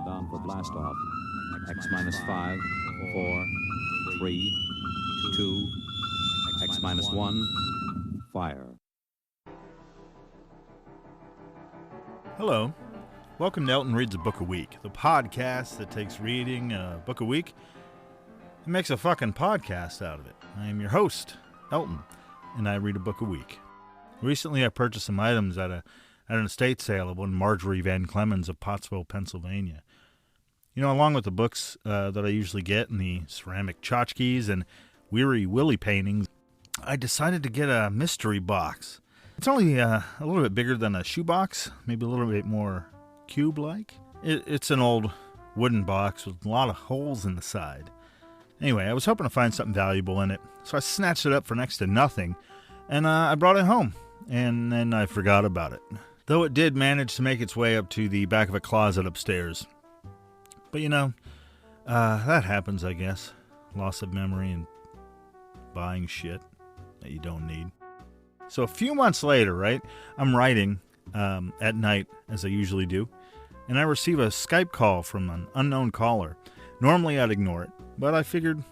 Countdown for blast off. X minus 5, 4, 3, 2, X minus 1, fire. Hello. Welcome to Elton Reads a Book a Week, the podcast that takes reading a book a week and makes a fucking podcast out of it. I am your host, Elton, and I read a book a week. Recently, I purchased some items at an estate sale of one Marjorie Van Clemens of Pottsville, Pennsylvania. You know, along with the books that I usually get and the ceramic tchotchkes and Weary Willie paintings, I decided to get a mystery box. It's only a little bit bigger than a shoebox, maybe a little bit more cube-like. It's an old wooden box with a lot of holes in the side. Anyway, I was hoping to find something valuable in it, so I snatched it up for next to nothing, and I brought it home, and then I forgot about it. Though it did manage to make its way up to the back of a closet upstairs. But you know, that happens, I guess. Loss of memory and buying shit that you don't need. So a few months later, right, I'm writing at night, as I usually do, and I receive a Skype call from an unknown caller. Normally I'd ignore it, but I figured,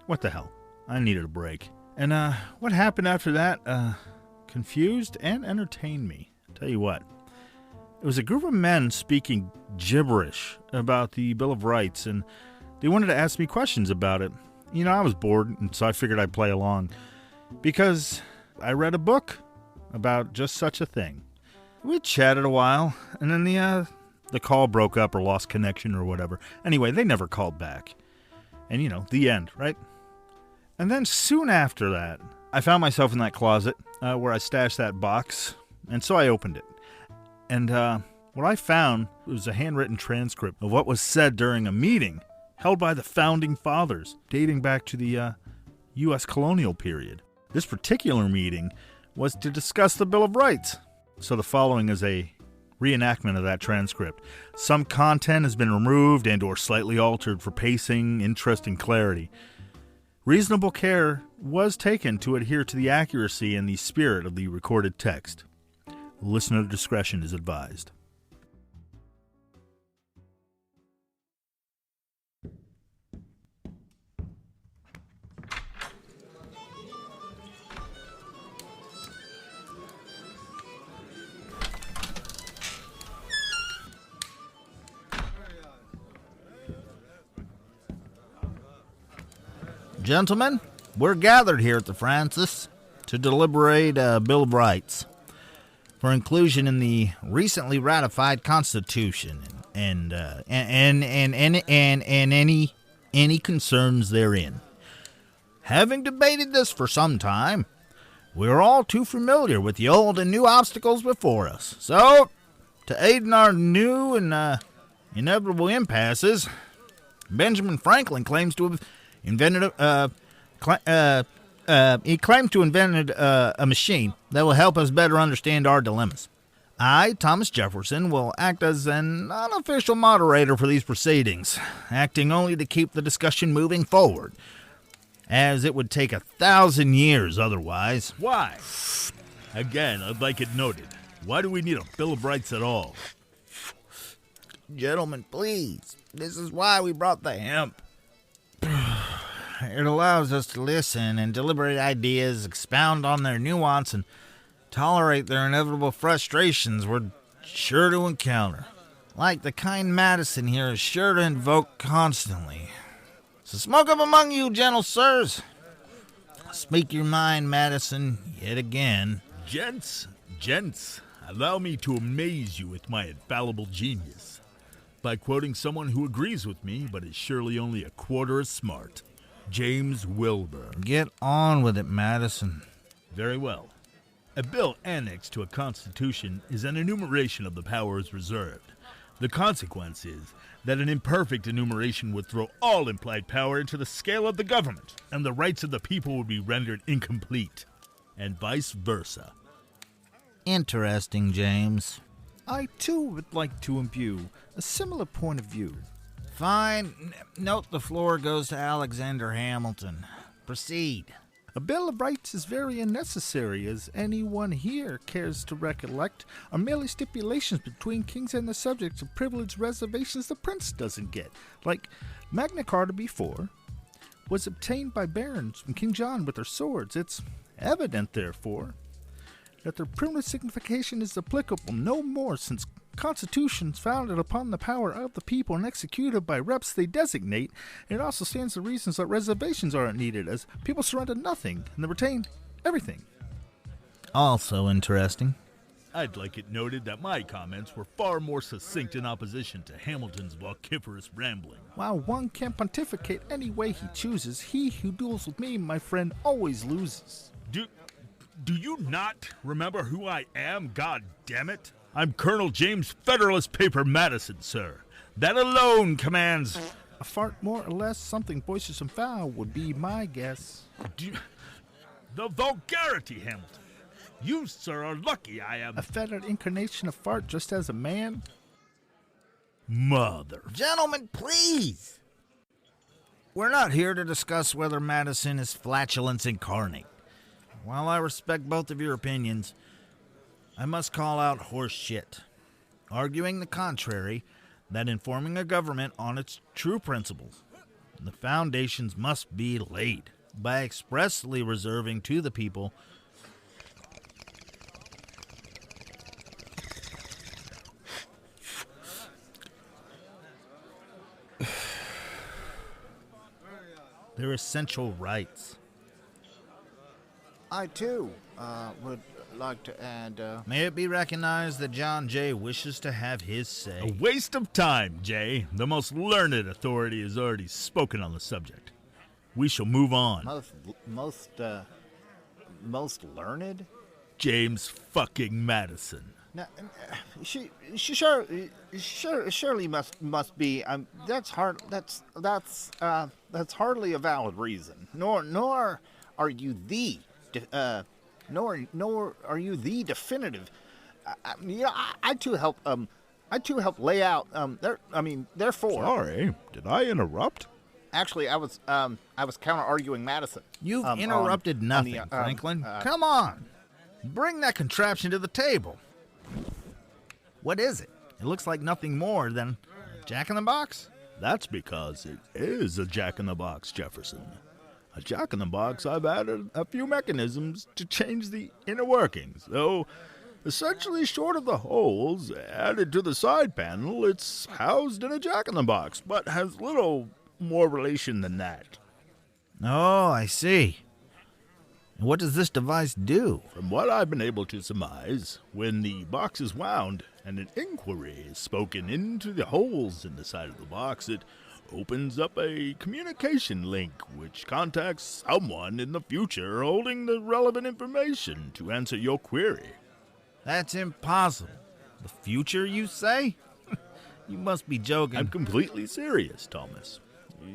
what the hell, I needed a break. And what happened after that confused and entertained me. I'll tell you what, it was a group of men speaking gibberish about the Bill of Rights, and they wanted to ask me questions about it. You know, I was bored, and so I figured I'd play along, because I read a book about just such a thing. We chatted a while, and then the call broke up or lost connection or whatever. Anyway, they never called back. And, you know, the end, right? And then soon after that, I found myself in that closet where I stashed that box, and so I opened it. And what I found was a handwritten transcript of what was said during a meeting held by the Founding Fathers, dating back to the U.S. colonial period. This particular meeting was to discuss the Bill of Rights. So the following is a reenactment of that transcript. Some content has been removed and or slightly altered for pacing, interest, and clarity. Reasonable care was taken to adhere to the accuracy and the spirit of the recorded text. Listener discretion is advised. Gentlemen, we're gathered here at the Francis to deliberate a Bill of Rights for inclusion in the recently ratified Constitution and any concerns therein. Having debated this for some time, we're all too familiar with the old and new obstacles before us. So, to aid in our new and inevitable impasses, Benjamin Franklin claims to have invented a machine that will help us better understand our dilemmas. I, Thomas Jefferson, will act as an unofficial moderator for these proceedings, acting only to keep the discussion moving forward, as it would take 1,000 years otherwise. Why? Again, I'd like it noted. Why do we need a Bill of Rights at all? Gentlemen, please. This is why we brought the hemp. It allows us to listen and deliberate ideas, expound on their nuance, and tolerate their inevitable frustrations we're sure to encounter, like the kind Madison here is sure to invoke constantly. So smoke up among you, gentle sirs. Speak your mind, Madison, yet again. Gents, allow me to amaze you with my infallible genius by quoting someone who agrees with me but is surely only a quarter as smart. James Wilbur. Get on with it, Madison. Very well. A bill annexed to a constitution is an enumeration of the powers reserved. The consequence is that an imperfect enumeration would throw all implied power into the scale of the government, and the rights of the people would be rendered incomplete, and vice versa. Interesting, James. I, too, would like to imbue a similar point of view. Fine. Note the floor goes to Alexander Hamilton. Proceed. A Bill of Rights is very unnecessary, as anyone here cares to recollect, are merely stipulations between kings and the subjects of privileged reservations the prince doesn't get. Like Magna Carta before was obtained by barons from King John with their swords. It's evident, therefore, that their privileged signification is applicable no more, since constitutions founded upon the power of the people and executed by reps they designate. And it also stands to reasons that reservations aren't needed, as people surrender nothing and they retain everything. Also interesting. I'd like it noted that my comments were far more succinct in opposition to Hamilton's vociferous rambling. While one can pontificate any way he chooses, he who duels with me, my friend, always loses. Do you not remember who I am, God damn it? I'm Colonel James Federalist Paper Madison, sir. That alone commands... A fart more or less, something boisterous and foul would be my guess. The vulgarity, Hamilton. You, sir, are lucky I am... A feathered incarnation of fart just as a man? Mother... Gentlemen, please! We're not here to discuss whether Madison is flatulence incarnate. While I respect both of your opinions, I must call out horse shit, arguing the contrary, that in forming a government on its true principles, the foundations must be laid by expressly reserving to the people their essential rights. I, too, would like to add, May it be recognized that John Jay wishes to have his say. A waste of time, Jay. The most learned authority has already spoken on the subject. We shall move on. most learned? James fucking Madison. Now, she surely must be. That's hard. That's hardly a valid reason. Nor are you the. Nor are you the definitive. I too help lay out. Therefore. Sorry, did I interrupt? Actually, I was counter arguing Madison. You've interrupted nothing, Franklin. Come on, bring that contraption to the table. What is it? It looks like nothing more than a jack-in-the-box. That's because it is a jack-in-the-box, Jefferson. A jack-in-the-box, I've added a few mechanisms to change the inner workings, though essentially short of the holes added to the side panel, it's housed in a jack-in-the-box, but has little more relation than that. Oh, I see. And what does this device do? From what I've been able to surmise, when the box is wound and an inquiry is spoken into the holes in the side of the box, it opens up a communication link which contacts someone in the future holding the relevant information to answer your query. That's impossible. The future, you say? You must be joking. I'm completely serious, Thomas.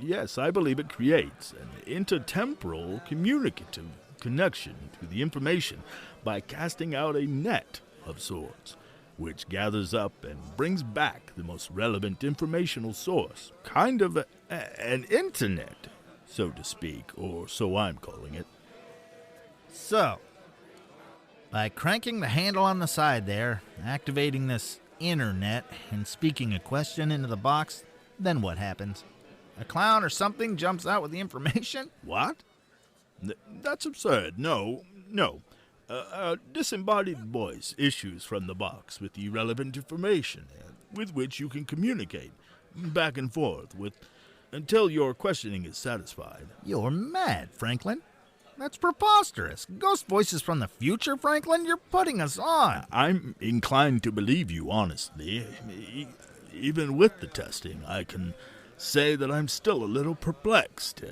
Yes, I believe it creates an intertemporal communicative connection to the information by casting out a net of sorts, which gathers up and brings back the most relevant informational source. Kind of an internet, so to speak, or so I'm calling it. So, by cranking the handle on the side there, activating this internet, and speaking a question into the box, then what happens? A clown or something jumps out with the information? What? That's absurd. No. A disembodied voice issues from the box with the relevant information, with which you can communicate back and forth with until your questioning is satisfied. You're mad, Franklin. That's preposterous. Ghost voices from the future, Franklin? You're putting us on. I'm inclined to believe you, honestly. Even with the testing, I can say that I'm still a little perplexed.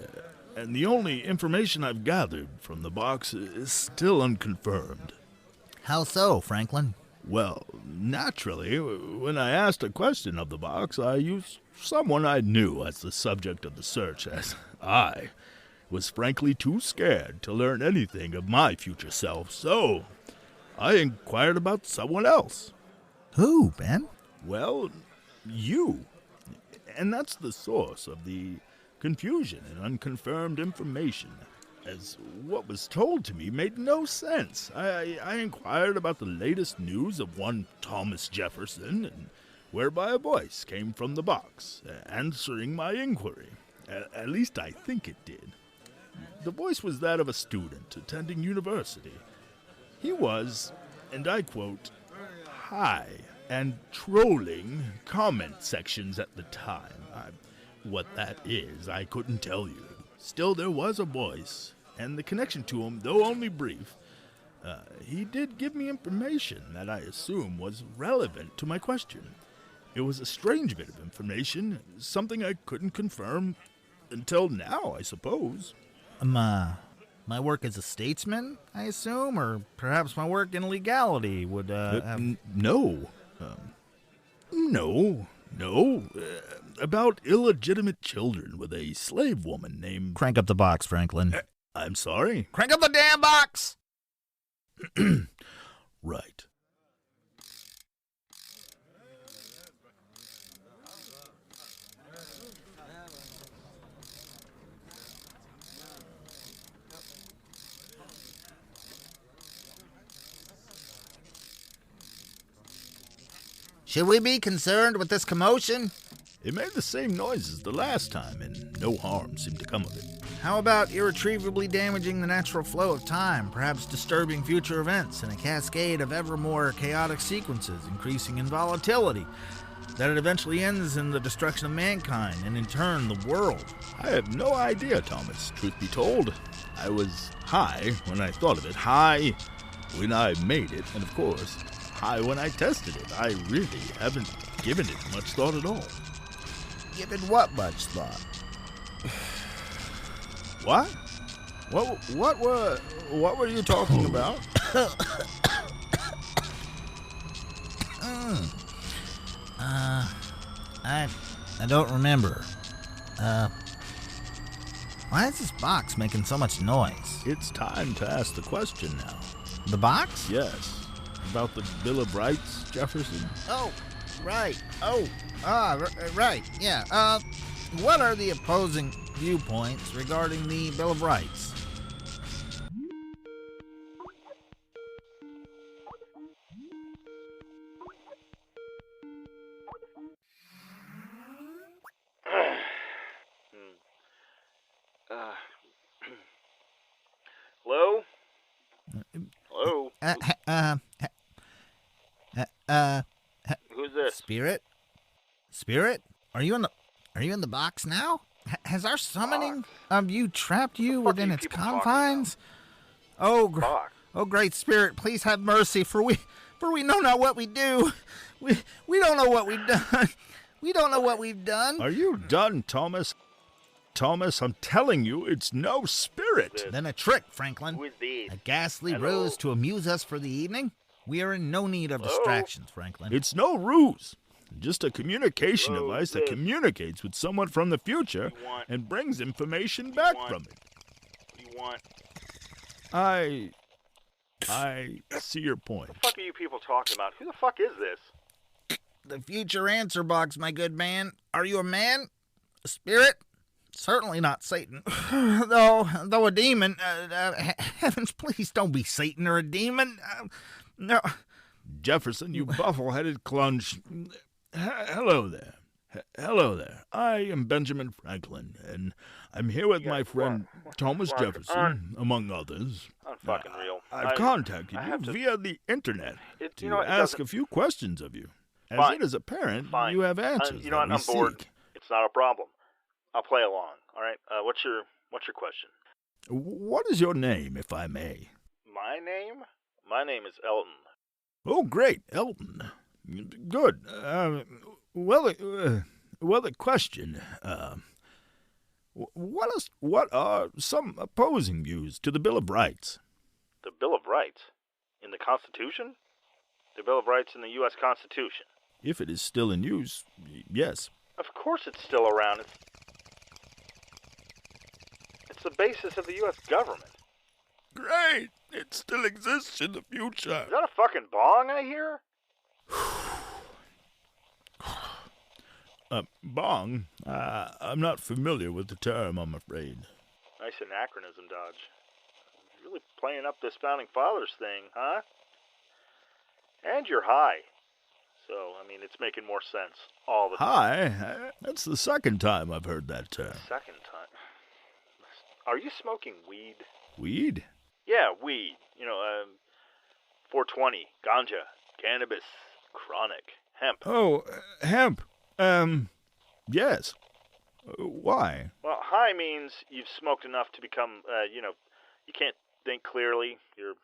And the only information I've gathered from the box is still unconfirmed. How so, Franklin? Well, naturally, when I asked a question of the box, I used someone I knew as the subject of the search, as I was frankly too scared to learn anything of my future self, so I inquired about someone else. Who, Ben? Well, you. And that's the source of the confusion and unconfirmed information. as what was told to me made no sense. I inquired about the latest news of one Thomas Jefferson, and whereby a voice came from the box, answering my inquiry. At least I think it did. The voice was that of a student attending university. He was, and I quote, high and trolling comment sections at the time. What that is, I couldn't tell you. Still, there was a voice, and the connection to him, though only brief, he did give me information that I assume was relevant to my question. It was a strange bit of information, something I couldn't confirm until now, I suppose. My work as a statesman, I assume, or perhaps my work in legality would have... No. No. About illegitimate children with a slave woman named... Crank up the box, Franklin. I'm sorry? Crank up the damn box! Right. Should we be concerned with this commotion? It made the same noise as the last time, and no harm seemed to come of it. How about irretrievably damaging the natural flow of time, perhaps disturbing future events in a cascade of ever more chaotic sequences, increasing in volatility, that it eventually ends in the destruction of mankind, and in turn, the world? I have no idea, Thomas, truth be told. I was high when I thought of it, high when I made it, and of course, high when I tested it. I really haven't given it much thought at all. Given what much thought? What? What were you talking about? I don't remember. Why is this box making so much noise? It's time to ask the question now. The box? Yes. About the Bill of Rights, Jefferson? Oh, right. Right. Yeah. What are the opposing viewpoints regarding the Bill of Rights? Hello? Hello? Who's this? Spirit? Are you in the box now? Has our summoning of you trapped you within its confines? Oh, great Spirit, please have mercy, for we know not what we do. We don't know what we've done. We don't know what we've done. Are you done, Thomas? Thomas, I'm telling you, it's no spirit. Then a trick, Franklin. Who is this? A ghastly Hello? ruse to amuse us for the evening? We are in no need of distractions, Franklin. It's no ruse. Just a communication Hello, device that this. communicates with someone from the future You want- and brings information back want- from it. What do you want? I see your point. What the fuck are you people talking about? Who the fuck is this? The future answer box, my good man. Are you a man? A spirit? Certainly not Satan. though a demon. Heavens, please don't be Satan or a demon. No. Jefferson, you buffle-headed clunge. Hello there. Hello there. I am Benjamin Franklin, and I'm here with my friend Thomas Jefferson, among others. Unfucking real. I've contacted I you have to- via the internet It- to you know, it ask doesn't- a few questions of you. As Fine. it is apparent, Fine. you have answers You know that what? we I'm bored. seek. It's not a problem. I'll play along. All right. What's your question? What is your name, if I may? My name? My name is Elton. Oh, great, Elton. Good. Well, the question. What are some opposing views to the Bill of Rights? The Bill of Rights? In the Constitution? The Bill of Rights in the U.S. Constitution. If it is still in use, yes. Of course it's still around. It's the basis of the U.S. government. Great! It still exists in the future. Is that a fucking bong I hear? Bong? I'm not familiar with the term, I'm afraid. Nice anachronism dodge. Really playing up this Founding Fathers thing, huh? And you're high. So, I mean, it's making more sense all the time. Hi, that's the second time I've heard that term. Second time. Are you smoking weed? Weed? Yeah, weed. 420, ganja, cannabis, chronic, hemp. Oh, hemp. Yes. Why? Well, high means you've smoked enough to become, you can't think clearly. You're,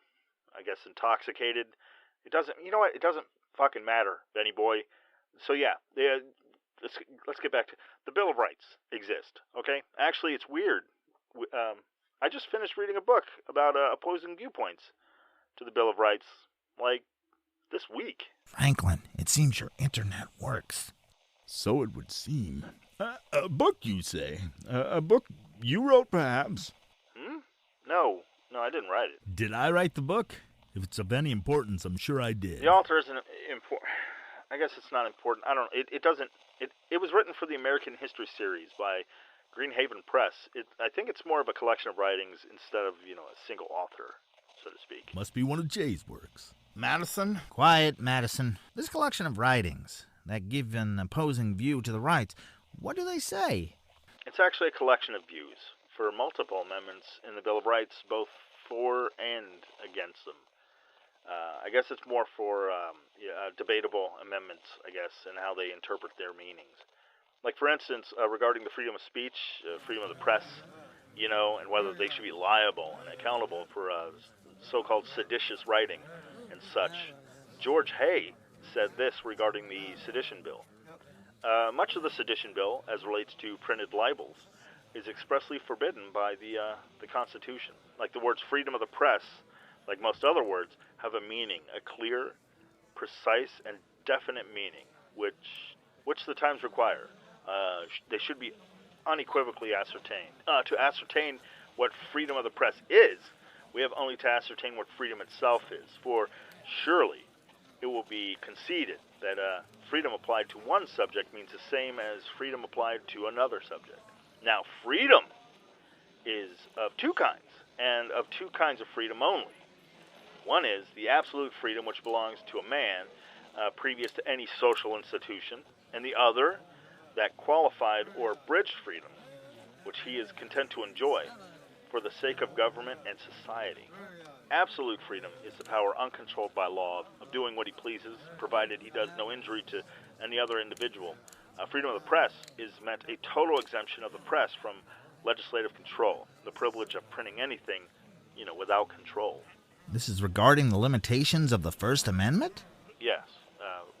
I guess, intoxicated. It doesn't, you know what? It doesn't fucking matter, Benny boy. So yeah, let's get back to the Bill of Rights exist. Okay, actually, it's weird. I just finished reading a book about opposing viewpoints to the Bill of Rights, like this week. Franklin, it seems your internet works. So it would seem. A book, you say? A book you wrote, perhaps? No, I didn't write it. Did I write the book? If it's of any importance, I'm sure I did. The author isn't important. I guess it's not important. I don't know. It doesn't. It was written for the American History series by Greenhaven Press. I think it's more of a collection of writings instead of a single author, so to speak. Must be one of Jay's works. Madison? Quiet, Madison. This collection of writings that give an opposing view to the rights, what do they say? It's actually a collection of views for multiple amendments in the Bill of Rights, both for and against them. I guess it's more for debatable amendments, I guess, and how they interpret their meanings. Like, for instance, regarding the freedom of speech, freedom of the press, and whether they should be liable and accountable for so-called seditious writing and such. George Hay said this regarding the sedition bill. Much of the sedition bill, as relates to printed libels, is expressly forbidden by the Constitution. Like the words freedom of the press, like most other words, have a meaning, a clear, precise, and definite meaning, which the times require. They should be unequivocally ascertained. To ascertain what freedom of the press is, we have only to ascertain what freedom itself is, for surely it will be conceded that freedom applied to one subject means the same as freedom applied to another subject. Now, freedom is of two kinds, and of two kinds of freedom only. One is the absolute freedom which belongs to a man previous to any social institution, and the other, that qualified or abridged freedom, which he is content to enjoy for the sake of government and society. Absolute freedom is the power uncontrolled by law of doing what he pleases, provided he does no injury to any other individual. Freedom of the press is meant a total exemption of the press from legislative control, the privilege of printing anything, without control. This is regarding the limitations of the First Amendment? Yes,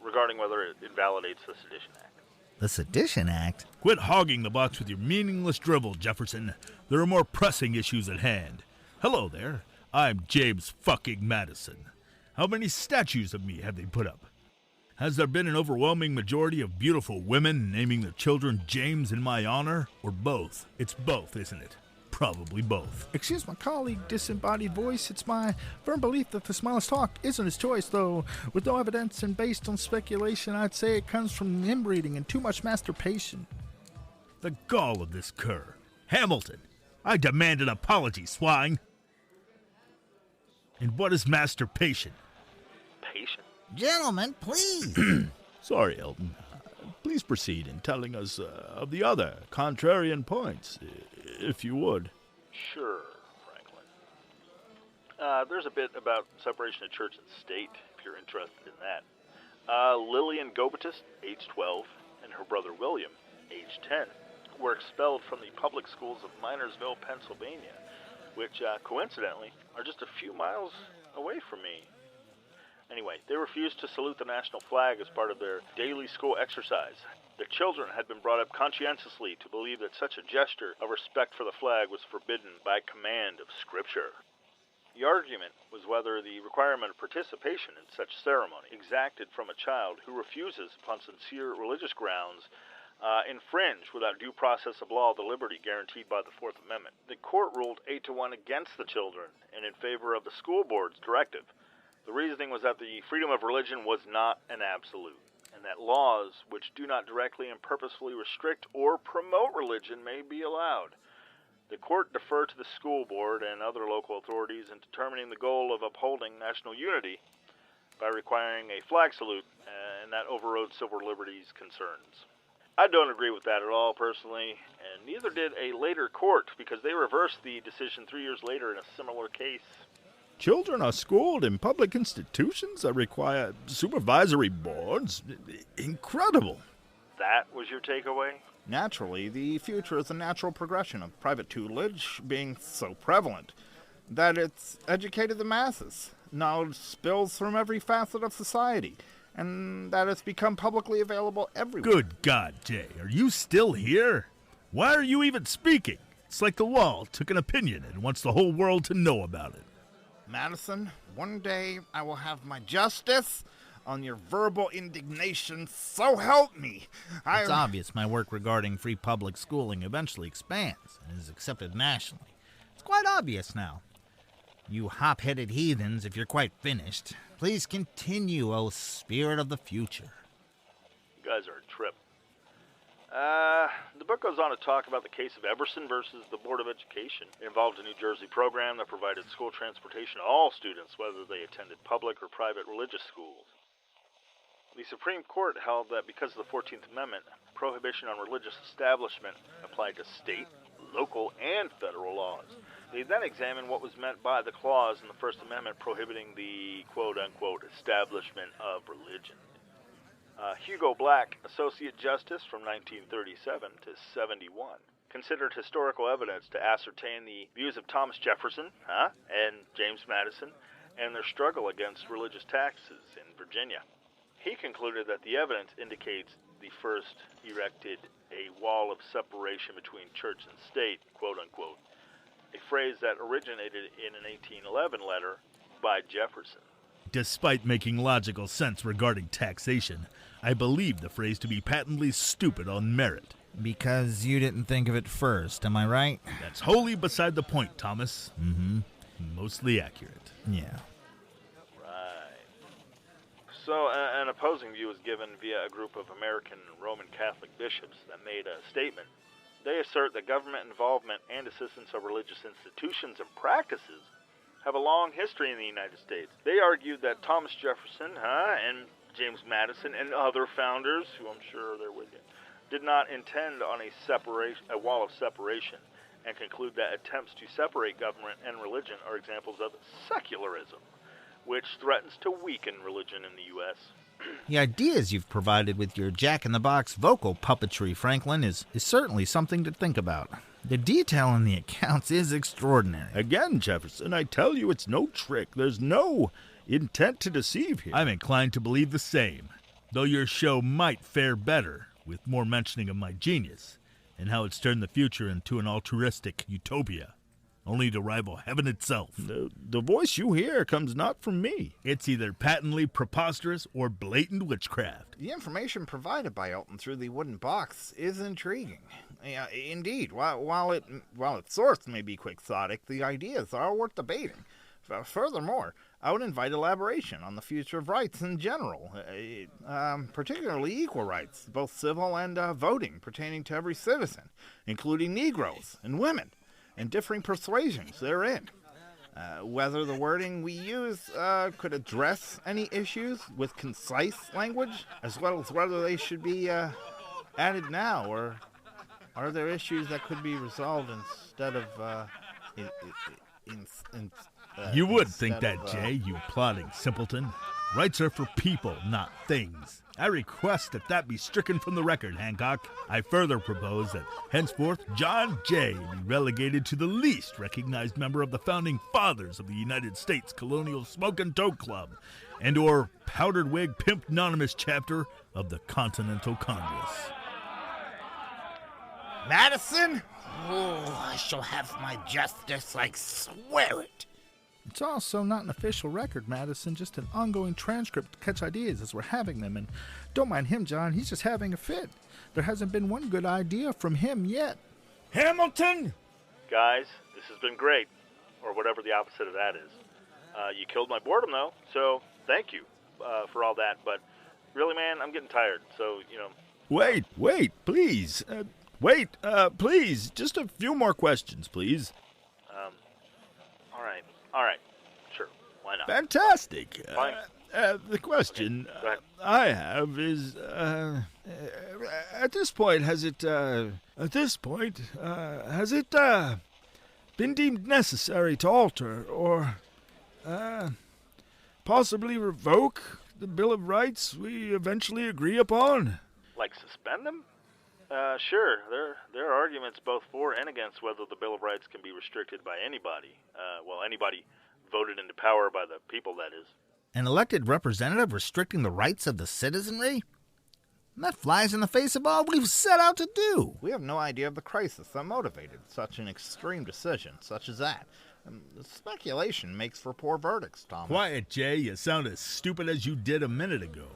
regarding whether it invalidates the Sedition Act. The Sedition Act? Quit hogging the box with your meaningless drivel, Jefferson. There are more pressing issues at hand. Hello there. I'm James fucking Madison. How many statues of me have they put up? Has there been an overwhelming majority of beautiful women naming their children James in my honor? Or both? It's both, isn't it? Probably both. Excuse my colleague, disembodied voice. It's my firm belief that the smallest talk isn't his choice, though. With no evidence and based on speculation, I'd say it comes from inbreeding and too much masturbation. The gall of this cur. Hamilton, I demand an apology, swine. And what is masturbation? Patient. Gentlemen, please. Sorry, Elton. Please proceed in telling us of the other contrarian points, if you would. Sure, Franklin. There's a bit about separation of church and state, if you're interested in that. Lillian Gobatis, age 12, and her brother William, age 10, were expelled from the public schools of Minersville, Pennsylvania, which, coincidentally, are just a few miles away from me. Anyway, they refused to salute the national flag as part of their daily school exercise. Their children had been brought up conscientiously to believe that such a gesture of respect for the flag was forbidden by command of Scripture. The argument was whether the requirement of participation in such ceremony, exacted from a child who refuses upon sincere religious grounds, infringe without due process of law the liberty guaranteed by the Fourth Amendment. The court ruled 8-1 against the children and in favor of the school board's directive. The reasoning was that the freedom of religion was not an absolute, and that laws which do not directly and purposefully restrict or promote religion may be allowed. The court deferred to the school board and other local authorities in determining the goal of upholding national unity by requiring a flag salute, and that overrode civil liberties concerns. I don't agree with that at all, personally, and neither did a later court, because they reversed the decision 3 years later in a similar case. Children are schooled in public institutions that require supervisory boards. Incredible. That was your takeaway? Naturally, the future is a natural progression of private tutelage being so prevalent that it's educated the masses. Knowledge spills from every facet of society, and that it's become publicly available everywhere. Good God, Jay, are you still here? Why are you even speaking? It's like the wall took an opinion and wants the whole world to know about it. Madison, one day I will have my justice on your verbal indignation, so help me. It's obvious my work regarding free public schooling eventually expands and is accepted nationally. It's quite obvious now. You hop-headed heathens, if you're quite finished, please continue, O spirit of the future. You guys are a trip. The book goes on to talk about the case of Everson versus the Board of Education. It involved a New Jersey program that provided school transportation to all students, whether they attended public or private religious schools. The Supreme Court held that because of the 14th Amendment, prohibition on religious establishment applied to state, local, and federal laws. They then examined what was meant by the clause in the First Amendment prohibiting the quote-unquote establishment of religion. Hugo Black, Associate Justice from 1937 to 71, considered historical evidence to ascertain the views of Thomas Jefferson and James Madison and their struggle against religious taxes in Virginia. He concluded that the evidence indicates the first erected a wall of separation between church and state, quote-unquote, a phrase that originated in an 1811 letter by Jefferson. Despite making logical sense regarding taxation, I believe the phrase to be patently stupid on merit. Because you didn't think of it first, am I right? That's wholly beside the point, Thomas. Mm-hmm. Mostly accurate. Yeah. Right. So, an opposing view was given via a group of American Roman Catholic bishops that made a statement. They assert that government involvement and assistance of religious institutions and practices have a long history in the United States. They argued that Thomas Jefferson, and James Madison and other founders, who I'm sure are there with you, did not intend on a wall of separation, and conclude that attempts to separate government and religion are examples of secularism, which threatens to weaken religion in the U.S. The ideas you've provided with your jack-in-the-box vocal puppetry, Franklin, is certainly something to think about. The detail in the accounts is extraordinary. Again, Jefferson, I tell you it's no trick. There's no intent to deceive here. I'm inclined to believe the same, though your show might fare better with more mentioning of my genius and how it's turned the future into an altruistic utopia, only to rival heaven itself. The voice you hear comes not from me. It's either patently preposterous or blatant witchcraft. The information provided by Elton through the wooden box is intriguing. Indeed, while its source may be quixotic, the ideas are worth debating. Furthermore, I would invite elaboration on the future of rights in general, particularly equal rights, both civil and voting, pertaining to every citizen, including Negroes and women, and differing persuasions therein. Whether the wording we use could address any issues with concise language, as well as whether they should be added now, or are there issues that could be resolved instead of you would think that, Jay, you plotting simpleton. Rights are for people, not things. I request that be stricken from the record, Hancock. I further propose that henceforth John Jay be relegated to the least recognized member of the founding fathers of the United States Colonial Smoke and Toke Club, and or powdered wig pimp anonymous chapter of the Continental Congress. Madison? Oh, I shall have my justice, I swear it. It's also not an official record, Madison, just an ongoing transcript to catch ideas as we're having them. And don't mind him, John, he's just having a fit. There hasn't been one good idea from him yet. Hamilton! Guys, this has been great, or whatever the opposite of that is. You killed my boredom, though, so thank you for all that. But really, man, I'm getting tired, so, Wait, please. Wait, please, just a few more questions, please. All right, sure, why not? Fantastic. Fine. The question Go ahead. I have is, at this point, has it been deemed necessary to alter or, possibly revoke the Bill of Rights we eventually agree upon? Like suspend them? Sure. There are arguments both for and against whether the Bill of Rights can be restricted by anybody. Anybody voted into power by the people, that is. An elected representative restricting the rights of the citizenry? That flies in the face of all we've set out to do. We have no idea of the crisis that motivated such an extreme decision, such as that. The speculation makes for poor verdicts, Thomas. Quiet, Jay. You sound as stupid as you did a minute ago.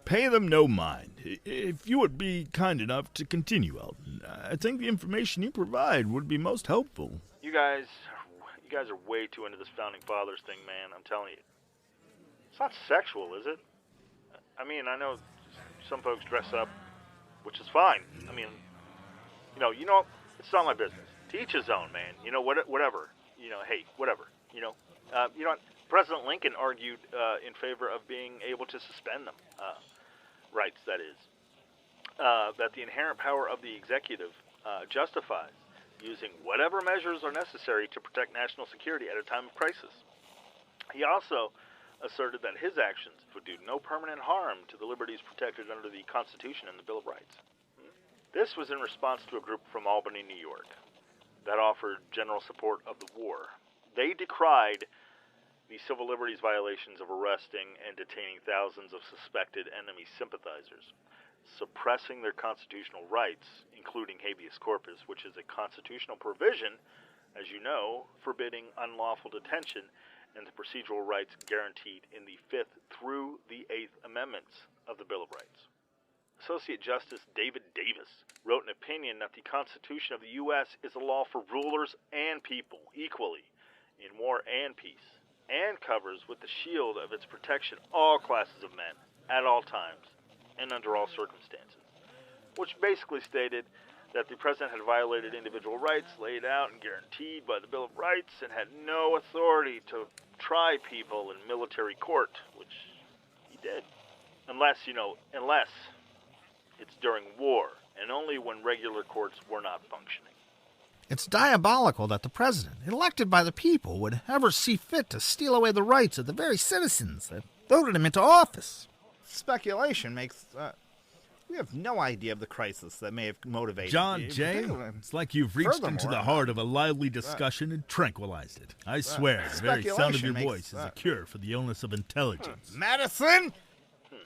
Pay them no mind. If you would be kind enough to continue, Elton, I think the information you provide would be most helpful. You guys are way too into this Founding Fathers thing, man. I'm telling you. It's not sexual, is it? I mean, I know some folks dress up, which is fine. I mean, it's not my business. To each his own, man. Whatever. Hey, whatever. President Lincoln argued in favor of being able to suspend them. Rights, that is. That the inherent power of the executive justifies using whatever measures are necessary to protect national security at a time of crisis. He also asserted that his actions would do no permanent harm to the liberties protected under the Constitution and the Bill of Rights. This was in response to a group from Albany, New York, that offered general support of the war. They decried the civil liberties violations of arresting and detaining thousands of suspected enemy sympathizers, suppressing their constitutional rights, including habeas corpus, which is a constitutional provision, as you know, forbidding unlawful detention, and the procedural rights guaranteed in the 5th through the 8th Amendments of the Bill of Rights. Associate Justice David Davis wrote an opinion that the Constitution of the U.S. is a law for rulers and people equally, in war and peace, and covers with the shield of its protection all classes of men, at all times, and under all circumstances, which basically stated that the president had violated individual rights laid out and guaranteed by the Bill of Rights and had no authority to try people in military court, which he did. Unless it's during war, and only when regular courts were not functioning. It's diabolical that the president, elected by the people, would ever see fit to steal away the rights of the very citizens that voted him into office. Speculation makes... we have no idea of the crisis that may have motivated... John Jay, it's like you've reached into the heart of a lively discussion and tranquilized it. I swear, the very sound of your voice is a cure for the illness of intelligence. Madison!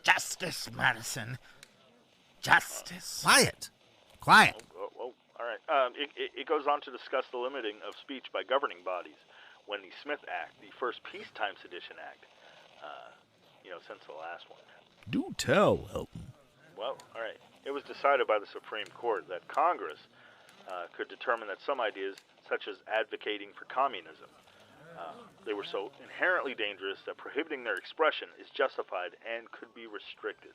Justice, Madison. Justice. Quiet. All right. It goes on to discuss the limiting of speech by governing bodies when the Smith Act, the first peacetime sedition act, since the last one. Do tell, Elton. Well, all right. It was decided by the Supreme Court that Congress could determine that some ideas, such as advocating for communism, they were so inherently dangerous that prohibiting their expression is justified and could be restricted.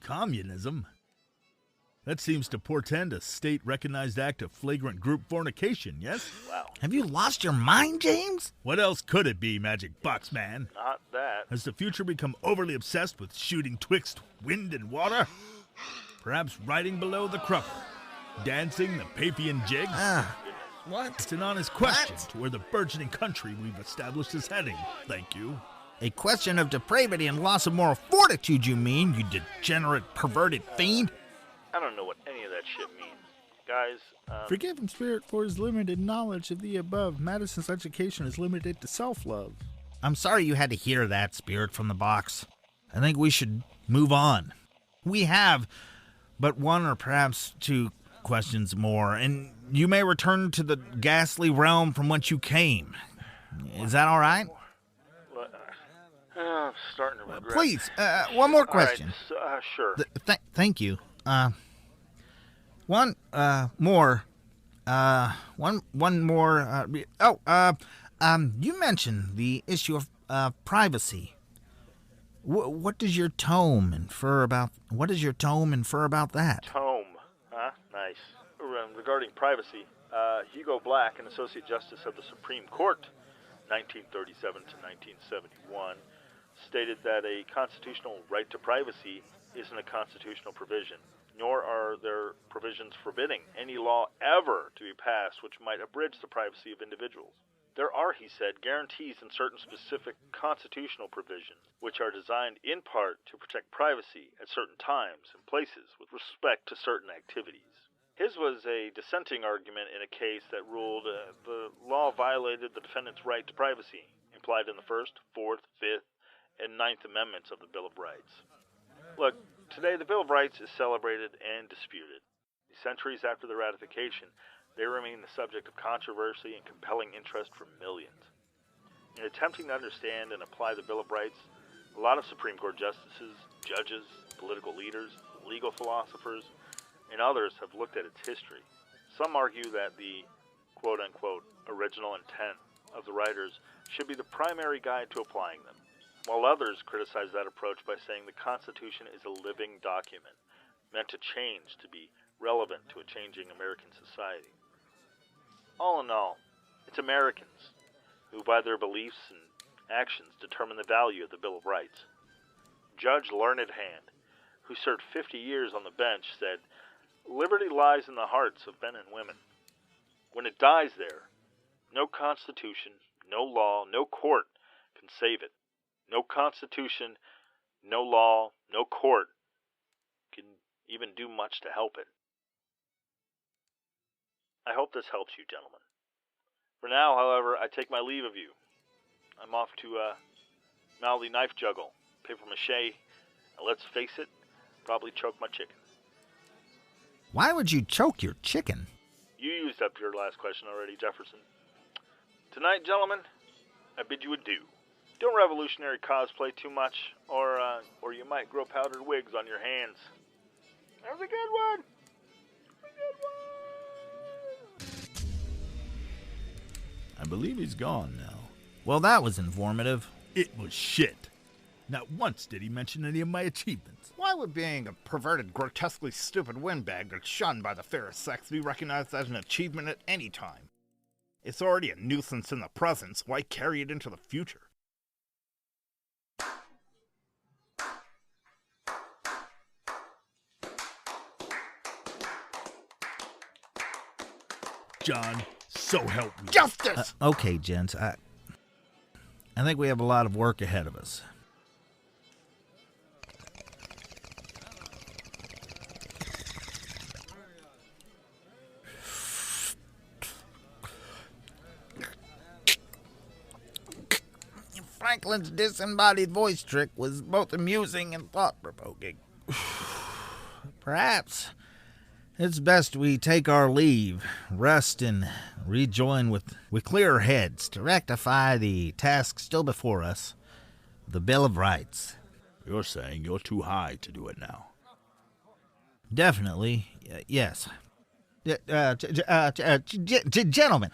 Communism? That seems to portend a state-recognized act of flagrant group fornication, yes? Wow. Have you lost your mind, James? What else could it be, Magic Box Man? Not that. Has the future become overly obsessed with shooting twixt wind and water? Perhaps riding below the crupper, dancing the Papian jig? What? It's an honest question to where the burgeoning country we've established is heading. Thank you. A question of depravity and loss of moral fortitude, you mean, you degenerate, perverted fiend? I don't know what any of that shit means. Guys, Forgive him, Spirit, for his limited knowledge of the above. Madison's education is limited to self-love. I'm sorry you had to hear that, Spirit from the box. I think we should move on. We have but one or perhaps two questions more, and you may return to the ghastly realm from whence you came. Is that all right? I'm starting to regret. Please, one more question. All right, sure. Thank you. One more. You mentioned the issue of privacy. What does your tome infer about? What does your tome infer about that? Tome, huh? Nice. regarding privacy, Hugo Black, an Associate Justice of the Supreme Court, 1937 to 1971, stated that a constitutional right to privacy isn't a constitutional provision, nor are there provisions forbidding any law ever to be passed which might abridge the privacy of individuals. There are, he said, guarantees in certain specific constitutional provisions which are designed in part to protect privacy at certain times and places with respect to certain activities. His was a dissenting argument in a case that ruled the law violated the defendant's right to privacy, implied in the First, Fourth, Fifth, and Ninth Amendments of the Bill of Rights. Look, today the Bill of Rights is celebrated and disputed. Centuries after the ratification, they remain the subject of controversy and compelling interest for millions. In attempting to understand and apply the Bill of Rights, a lot of Supreme Court justices, judges, political leaders, legal philosophers, and others have looked at its history. Some argue that the quote-unquote original intent of the writers should be the primary guide to applying them, while others criticize that approach by saying the Constitution is a living document, meant to change to be relevant to a changing American society. All in all, it's Americans who, by their beliefs and actions, determine the value of the Bill of Rights. Judge Learned Hand, who served 50 years on the bench, said, "Liberty lies in the hearts of men and women. When it dies there, no constitution, no law, no court can save it. No constitution, no law, no court can even do much to help it." I hope this helps you, gentlemen. For now, however, I take my leave of you. I'm off to Maldy knife juggle, paper mache, and let's face it, probably choke my chicken. Why would you choke your chicken? You used up your last question already, Jefferson. Tonight, gentlemen, I bid you adieu. Don't revolutionary cosplay too much, or you might grow powdered wigs on your hands. That was a good one. I believe he's gone now. Well, that was informative. It was shit. Not once did he mention any of my achievements. Why would being a perverted, grotesquely stupid windbag that's shunned by the fairest sex be recognized as an achievement at any time? It's already a nuisance in the present, so why carry it into the future? John, so help me. Justice! Okay, gents, I think we have a lot of work ahead of us. Franklin's disembodied voice trick was both amusing and thought-provoking. Perhaps it's best we take our leave, rest, and rejoin with clearer heads to rectify the task still before us, the Bill of Rights. You're saying you're too high to do it now. Definitely, yes. Gentlemen,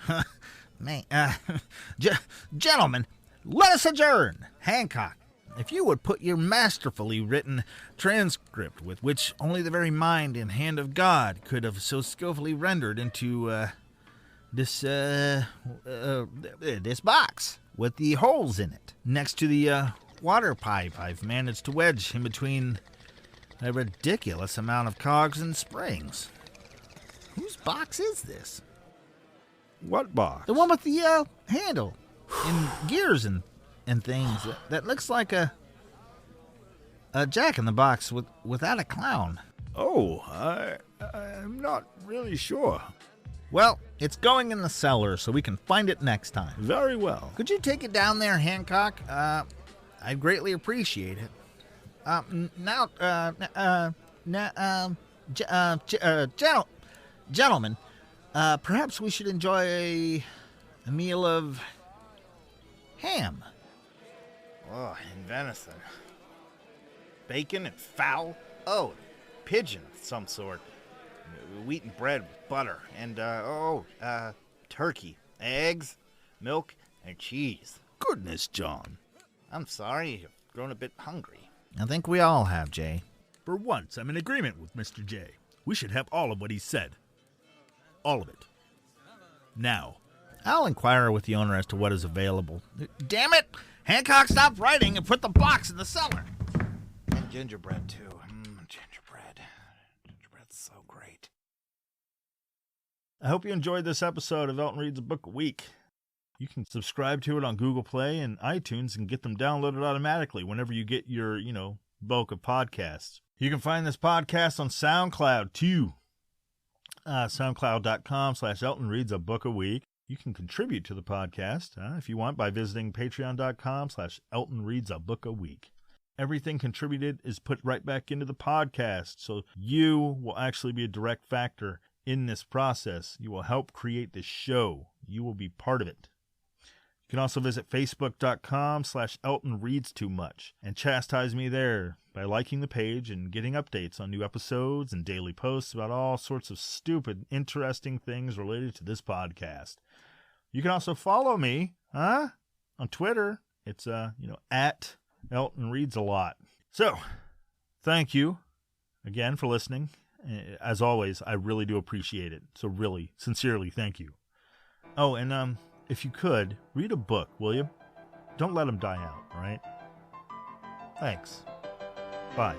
gentlemen, let us adjourn. Hancock, if you would put your masterfully written transcript, with which only the very mind and hand of God could have so skillfully rendered, into this box with the holes in it, next to the water pipe I've managed to wedge in between a ridiculous amount of cogs and springs. Whose box is this? What box? The one with the handle and gears and things that looks like a jack-in-the-box without a clown. Oh, I'm not really sure. Well, it's going in the cellar, so we can find it next time. Very well. Could you take it down there, Hancock? I'd greatly appreciate it. Gentlemen, perhaps we should enjoy a meal of ham. Oh, and venison. Bacon and fowl? Oh, pigeon of some sort. Wheaten bread with butter. And, turkey. Eggs, milk, and cheese. Goodness, John. I'm sorry, I've grown a bit hungry. I think we all have, Jay. For once, I'm in agreement with Mr. J. We should have all of what he said. All of it. Now. I'll inquire with the owner as to what is available. Damn it! Hancock, stop writing and put the box in the cellar. And gingerbread, too. Gingerbread. Gingerbread's so great. I hope you enjoyed this episode of Elton Reads a Book a Week. You can subscribe to it on Google Play and iTunes and get them downloaded automatically whenever you get your, bulk of podcasts. You can find this podcast on SoundCloud, too. SoundCloud.com/Elton Reads a Book a Week. You can contribute to the podcast if you want by visiting patreon.com/Elton Reads a Book a Week. Everything contributed is put right back into the podcast, so you will actually be a direct factor in this process. You will help create this show. You will be part of it. You can also visit facebook.com/Elton Reads Too Much and chastise me there by liking the page and getting updates on new episodes and daily posts about all sorts of stupid, interesting things related to this podcast. You can also follow me, on Twitter. It's, at Elton Reads a Lot. So, thank you again for listening. As always, I really do appreciate it. So really, sincerely, thank you. Oh, and if you could, read a book, will you? Don't let them die out, all right? Thanks. Bye.